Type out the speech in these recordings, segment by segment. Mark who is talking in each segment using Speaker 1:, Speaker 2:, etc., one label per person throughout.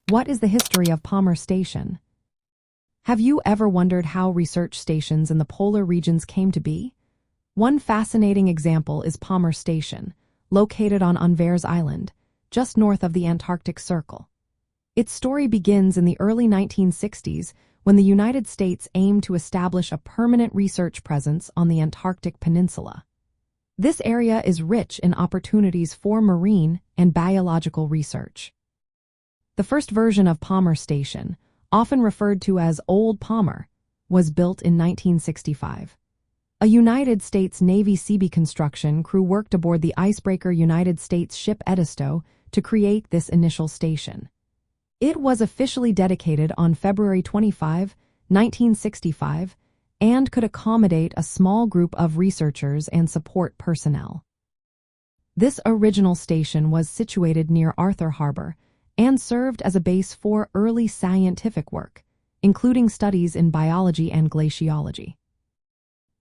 Speaker 1: What is the history of Palmer Station? Have you ever wondered how research stations in the polar regions came to be? One fascinating example is Palmer Station, located on Anvers Island, just north of the Antarctic Circle. Its story begins in the early 1960s when the United States aimed to establish a permanent research presence on the Antarctic Peninsula. This area is rich in opportunities for marine and biological research. The first version of Palmer Station, often referred to as Old Palmer, was built in 1965. A United States Navy Seabee construction crew worked aboard the icebreaker United States ship Edisto to create this initial station. It was officially dedicated on February 25, 1965, and could accommodate a small group of researchers and support personnel. This original station was situated near Arthur Harbor and served as a base for early scientific work, including studies in biology and glaciology.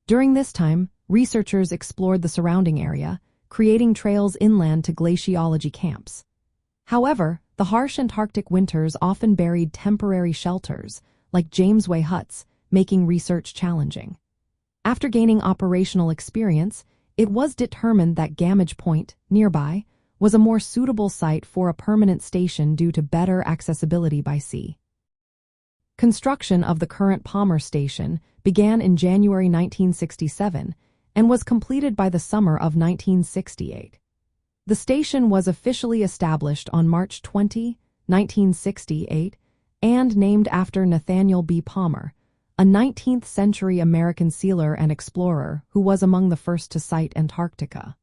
Speaker 1: During this time, researchers explored the surrounding area, creating trails inland to glaciology camps. However, the harsh Antarctic winters often buried temporary shelters, like Jamesway huts, making research challenging. After gaining operational experience, it was determined that Gamage Point, nearby, was a more suitable site for a permanent station due to better accessibility by sea. Construction of the current Palmer Station began in January 1967 and was completed by the summer of 1968. The station was officially established on March 20, 1968, and named after Nathaniel B. Palmer, a 19th-century American sealer and explorer who was among the first to sight Antarctica.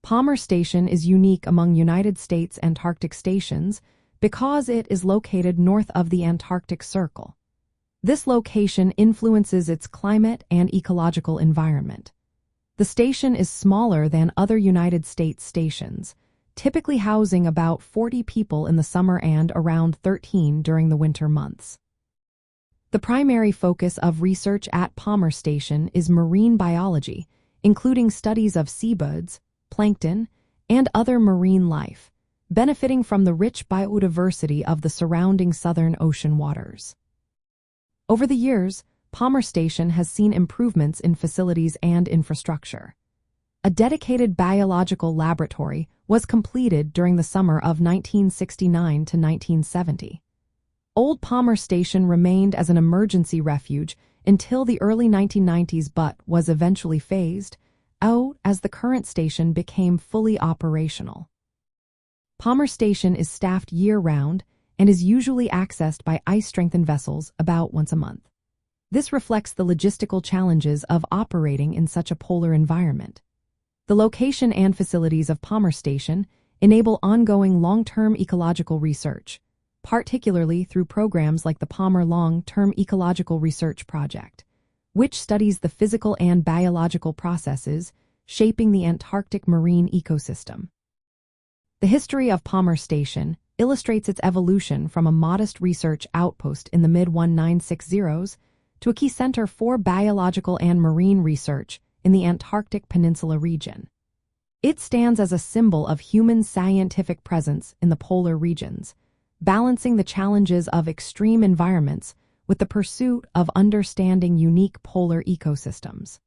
Speaker 1: Palmer Station is unique among United States Antarctic stations because it is located north of the Antarctic Circle. This location influences its climate and ecological environment. The station is smaller than other United States stations, typically housing about 40 people in the summer and around 13 during the winter months. The primary focus of research at Palmer Station is marine biology, including studies of seabirds, plankton, and other marine life, benefiting from the rich biodiversity of the surrounding Southern Ocean waters. Over the years, Palmer Station has seen improvements in facilities and infrastructure. A dedicated biological laboratory was completed during the summer of 1969 to 1970. Old Palmer Station remained as an emergency refuge until the early 1990s but was eventually phased out as the current station became fully operational. Palmer Station is staffed year-round and is usually accessed by ice-strengthened vessels about once a month. This reflects the logistical challenges of operating in such a polar environment. The location and facilities of Palmer Station enable ongoing long-term ecological research, particularly through programs like the Palmer Long-Term Ecological Research Project, which studies the physical and biological processes shaping the Antarctic marine ecosystem. The history of Palmer Station illustrates its evolution from a modest research outpost in the mid-1960s to a key center for biological and marine research in the Antarctic Peninsula region. It stands as a symbol of human scientific presence in the polar regions, balancing the challenges of extreme environments with the pursuit of understanding unique polar ecosystems.